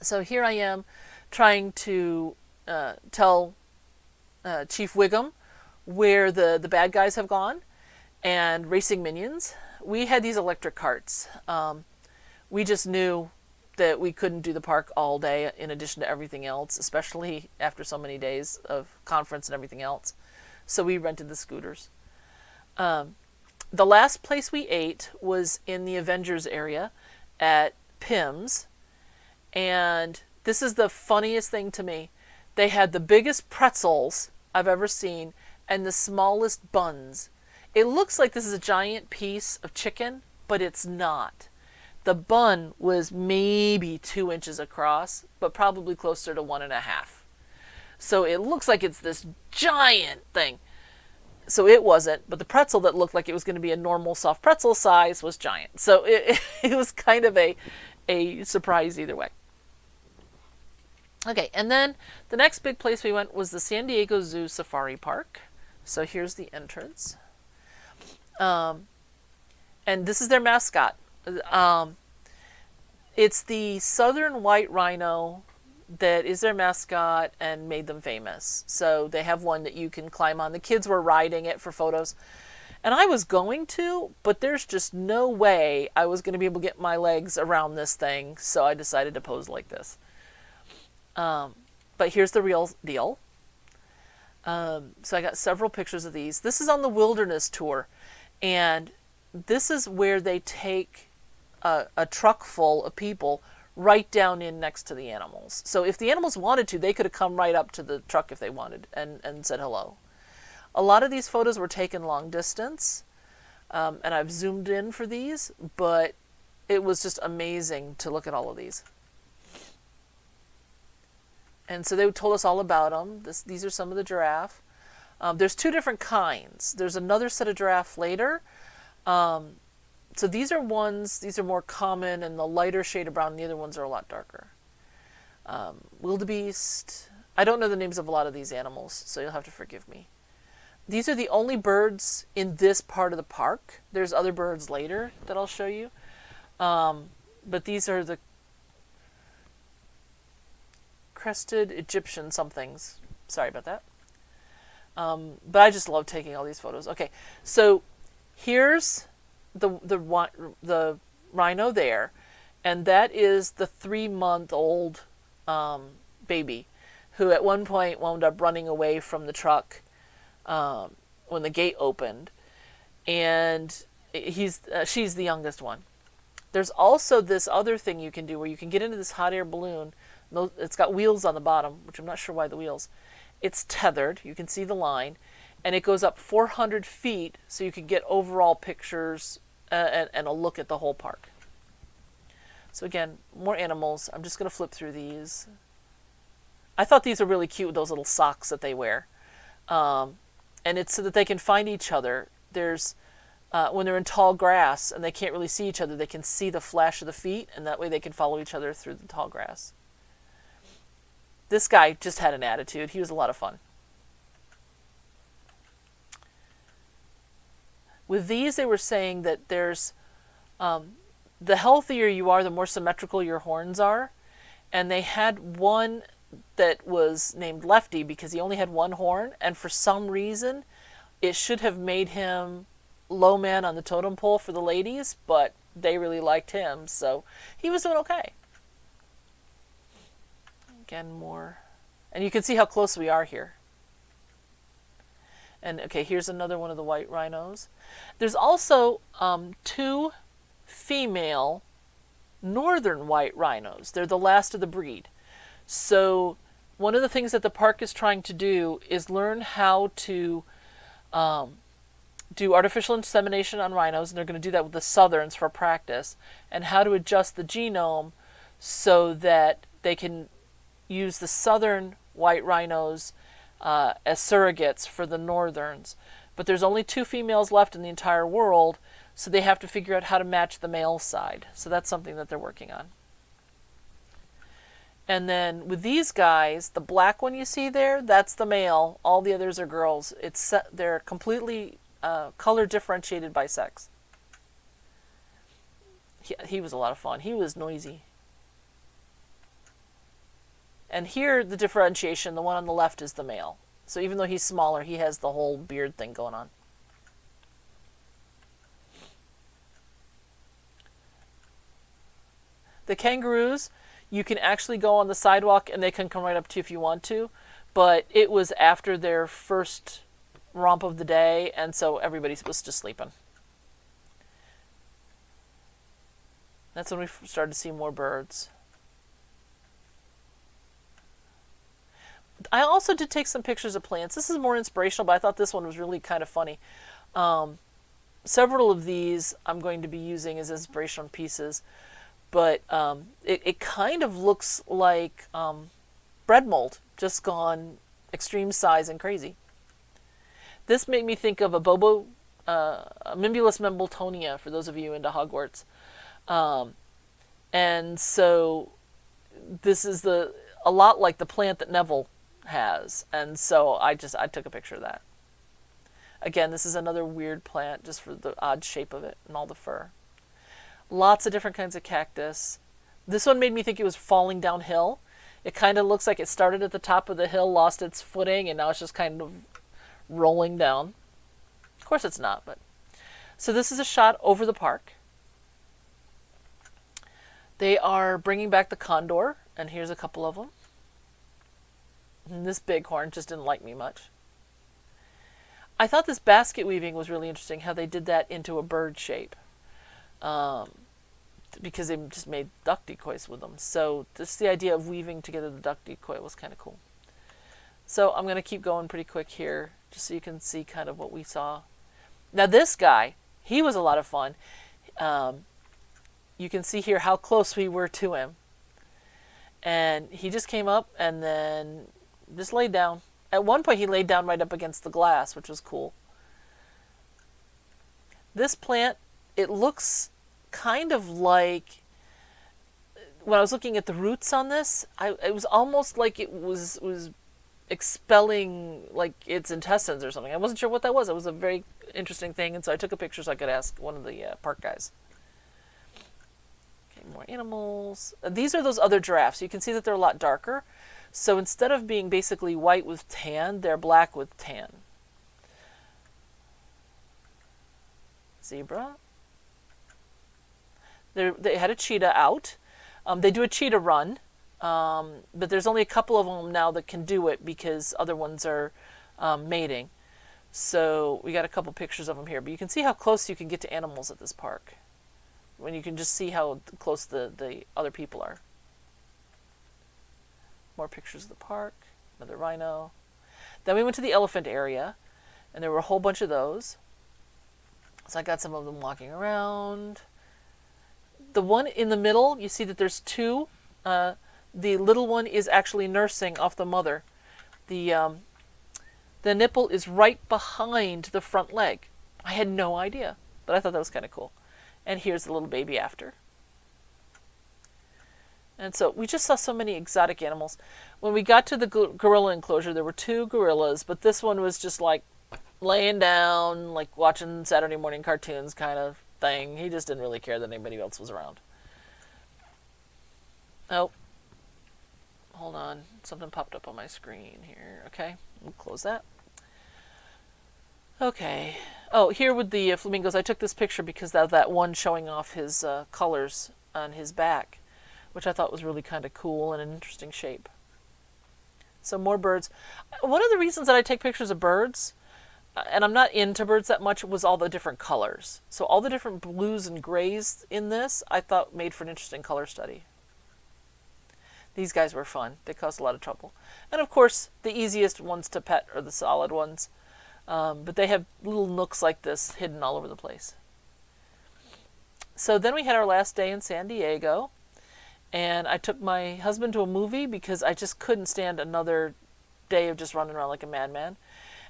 So here I am trying to tell Chief Wiggum where the bad guys have gone and racing minions. We had these electric carts. We just knew that we couldn't do the park all day in addition to everything else, especially after so many days of conference and everything else. So we rented the scooters. The last place we ate was in the Avengers area at Pym's. And this is the funniest thing to me. They had the biggest pretzels I've ever seen and the smallest buns. It looks like this is a giant piece of chicken, but it's not. The bun was maybe 2 inches across, but probably closer to 1.5. So it looks like it's this giant thing. So it wasn't, but the pretzel that looked like it was going to be a normal soft pretzel size was giant. So it was kind of a surprise either way. Okay, and then the next big place we went was the San Diego Zoo Safari Park. So here's the entrance. And this is their mascot. It's the southern white rhino that is their mascot and made them famous. So they have one that you can climb on. The kids were riding it for photos. And I was going to, but there's just no way I was going to be able to get my legs around this thing. So I decided to pose like this. But here's the real deal. So I got several pictures of these. This is on the Wilderness Tour. And this is where they take a truck full of people right down in next to the animals. So if the animals wanted to, they could have come right up to the truck if they wanted and said hello. A lot of these photos were taken long distance, and I've zoomed in for these, but it was just amazing to look at all of these. And so they told us all about them. These are some of the giraffe. There's 2 different kinds. There's another set of giraffe later. So these are more common and the lighter shade of brown. The other ones are a lot darker. Wildebeest. I don't know the names of a lot of these animals, so you'll have to forgive me. These are the only birds in this part of the park. There's other birds later that I'll show you. But these are the crested Egyptian somethings. Sorry about that. But I just love taking all these photos. Okay, so here's the rhino there, and that is the 3-month-old baby who at one point wound up running away from the truck when the gate opened, and she's the youngest one. There's also this other thing you can do where you can get into this hot air balloon. It's got wheels on the bottom, which I'm not sure why the wheels. It's tethered. You can see the line. And it goes up 400 feet, so you can get overall pictures and a look at the whole park. So again, more animals. I'm just going to flip through these. I thought these are really cute with those little socks that they wear. And it's so that they can find each other. There's when they're in tall grass and they can't really see each other, they can see the flash of the feet, and that way they can follow each other through the tall grass. This guy just had an attitude. He was a lot of fun. With these, they were saying that there's the healthier you are, the more symmetrical your horns are. And they had one that was named Lefty because he only had one horn, and for some reason it should have made him low man on the totem pole for the ladies, but they really liked him, so he was doing okay. Again, more. And you can see how close we are here. And okay, here's another one of the white rhinos. There's also 2 female northern white rhinos. They're the last of the breed. So one of the things that the park is trying to do is learn how to do artificial insemination on rhinos, and they're going to do that with the southerns for practice, and how to adjust the genome so that they can use the southern white rhinos as surrogates for the northerns. But there's only 2 females left in the entire world, so they have to figure out how to match the male side. So that's something that they're working on. And then with these guys, the black one you see there, that's the male. All the others are girls. They're completely color differentiated by sex. He was a lot of fun. He was noisy. And here, the differentiation, the one on the left is the male. So even though he's smaller, he has the whole beard thing going on. The kangaroos, you can actually go on the sidewalk and they can come right up to you if you want to. But it was after their first romp of the day, and so everybody was just sleeping. That's when we started to see more birds. I also did take some pictures of plants. This is more inspirational, but I thought this one was really kind of funny. Several of these I'm going to be using as inspirational pieces, but it kind of looks like bread mold, just gone extreme size and crazy. This made me think of a Mimbulus membletonia, for those of you into Hogwarts. And so this is a lot like the plant that Neville has. And so I took a picture of that. Again, this is another weird plant just for the odd shape of it and all the fur. Lots of different kinds of cactus. This one made me think it was falling downhill. It kind of looks like it started at the top of the hill, lost its footing, and now it's just kind of rolling down. Of course it's not, but... So this is a shot over the park. They are bringing back the condor, and here's a couple of them. And this bighorn just didn't like me much. I thought this basket weaving was really interesting, how they did that into a bird shape. Because they just made duck decoys with them. So just the idea of weaving together the duck decoy was kind of cool. So I'm going to keep going pretty quick here, just so you can see kind of what we saw. Now this guy, he was a lot of fun. You can see here how close we were to him. And he just came up and then just laid down. At one point he laid down right up against the glass, which was cool. This plant, it looks kind of like, when I was looking at the roots on this, it was almost like it was expelling like its intestines or something. I wasn't sure what that was. It was a very interesting thing, and so I took a picture so I could ask one of the park guys. Okay, more animals. These are those other giraffes. You can see that they're a lot darker. So instead of being basically white with tan, they're black with tan. Zebra. They had a cheetah out. They do a cheetah run, but there's only a couple of them now that can do it because other ones are mating. So we got a couple pictures of them here, but you can see how close you can get to animals at this park when you can just see how close the other people are. More pictures of the park, another rhino. Then we went to the elephant area, and there were a whole bunch of those. So I got some of them walking around. The one in the middle, you see that there's 2. The little one is actually nursing off the mother. The nipple is right behind the front leg. I had no idea, but I thought that was kind of cool. And here's the little baby after. And so we just saw so many exotic animals. When we got to the gorilla enclosure, there were 2 gorillas, but this one was just like laying down, like watching Saturday morning cartoons kind of thing. He just didn't really care that anybody else was around. Oh, hold on. Something popped up on my screen here. Okay, we'll close that. Okay. Oh, here with the flamingos, I took this picture because of that one showing off his colors on his back, which I thought was really kind of cool and an interesting shape. So more birds. One of the reasons that I take pictures of birds, and I'm not into birds that much, was all the different colors. So all the different blues and grays in this, I thought made for an interesting color study. These guys were fun. They caused a lot of trouble. And of course, the easiest ones to pet are the solid ones. But they have little nooks like this hidden all over the place. So then we had our last day in San Diego. And I took my husband to a movie because I just couldn't stand another day of just running around like a madman.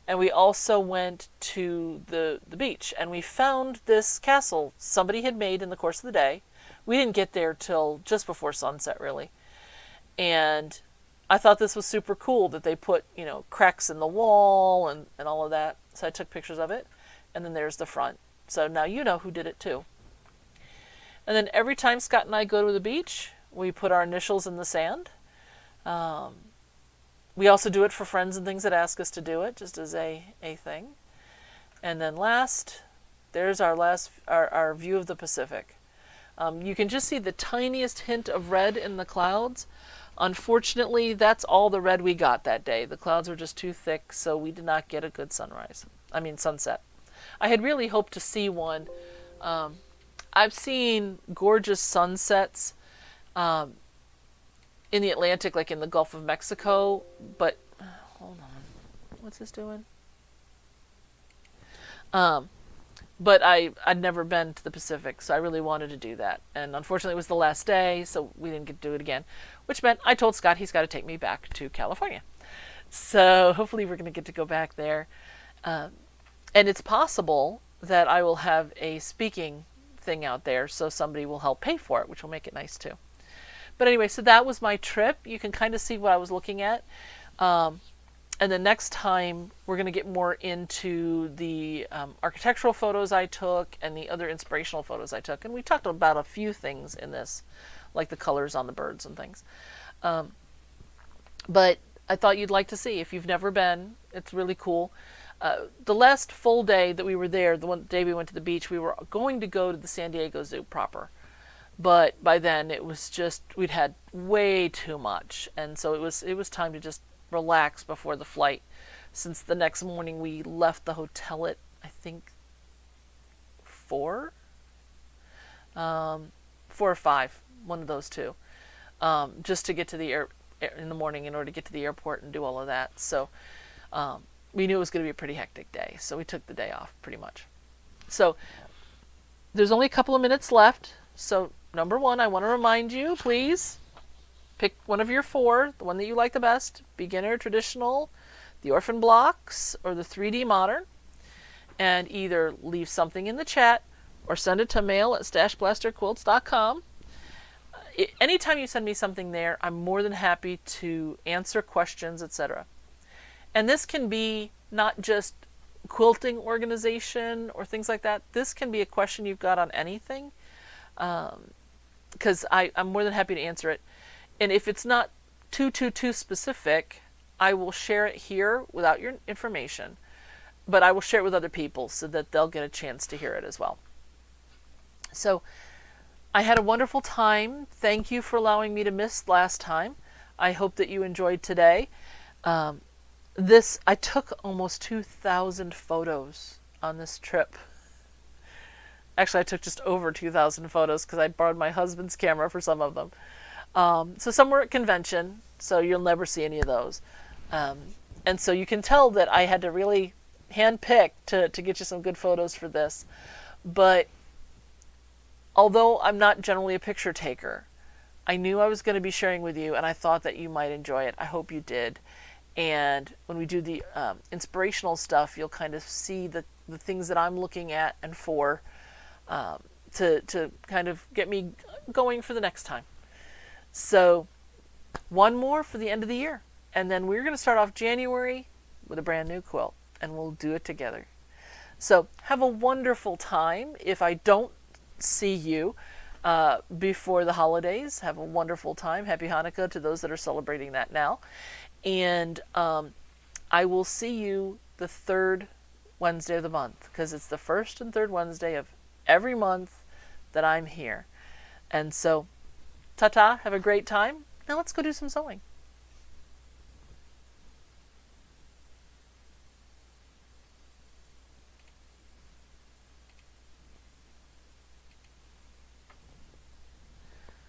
And we also went to the beach. And we found this castle somebody had made in the course of the day. We didn't get there till just before sunset, really. And I thought this was super cool that they put, cracks in the wall and all of that. So I took pictures of it. And then there's the front. So now you know who did it too. And then every time Scott and I go to the beach, we put our initials in the sand. We also do it for friends and things that ask us to do it, just as a thing. And then last, there's our view of the Pacific. You can just see the tiniest hint of red in the clouds. Unfortunately, that's all the red we got that day. The clouds were just too thick, so we did not get a good sunset. I had really hoped to see one. I've seen gorgeous sunsets in the Atlantic, like in the Gulf of Mexico, but hold on, what's this doing? But I'd never been to the Pacific, so I really wanted to do that. And unfortunately, it was the last day, so we didn't get to do it again, which meant I told Scott he's got to take me back to California. So hopefully we're going to get to go back there. And it's possible that I will have a speaking thing out there, so somebody will help pay for it, which will make it nice too. But anyway, so that was my trip. You can kind of see what I was looking at. And the next time, we're going to get more into the architectural photos I took and the other inspirational photos I took. And we talked about a few things in this, like the colors on the birds and things. But I thought you'd like to see. If you've never been, it's really cool. The last full day that we were there, the one day we went to the beach, we were going to go to the San Diego Zoo proper. But by then, it was just, we'd had way too much. And so it was time to just relax before the flight, since the next morning we left the hotel at, I think, 4 or 5, one of those two, just to get to the in the morning in order to get to the airport and do all of that. So we knew it was going to be a pretty hectic day, so we took the day off pretty much. So there's only a couple of minutes left. So number 1, I want to remind you, please pick one of your 4, the one that you like the best: beginner, traditional, the orphan blocks, or the 3D modern, and either leave something in the chat or send it to mail@StashBlasterQuilts.com. Anytime you send me something there, I'm more than happy to answer questions, etc. And this can be not just quilting organization or things like that. This can be a question you've got on anything, because I'm more than happy to answer it. And if it's not too specific, I will share it here without your information, but I will share it with other people so that they'll get a chance to hear it as well. So I had a wonderful time. Thank you for allowing me to miss last time. I hope that you enjoyed today. I took almost 2,000 photos on this trip. Actually, I took just over 2,000 photos because I borrowed my husband's camera for some of them. So some were at convention, so you'll never see any of those. And so you can tell that I had to really handpick to get you some good photos for this. But although I'm not generally a picture taker, I knew I was going to be sharing with you, and I thought that you might enjoy it. I hope you did. And when we do the inspirational stuff, you'll kind of see the things that I'm looking at and for, to kind of get me going for the next time. So one more for the end of the year. And then we're going to start off January with a brand new quilt, and we'll do it together. So have a wonderful time. If I don't see you before the holidays, have a wonderful time. Happy Hanukkah to those that are celebrating that now. And I will see you the 3rd Wednesday of the month, because it's the 1st and 3rd Wednesday of every month that I'm here. And so, ta-ta, have a great time. Now let's go do some sewing.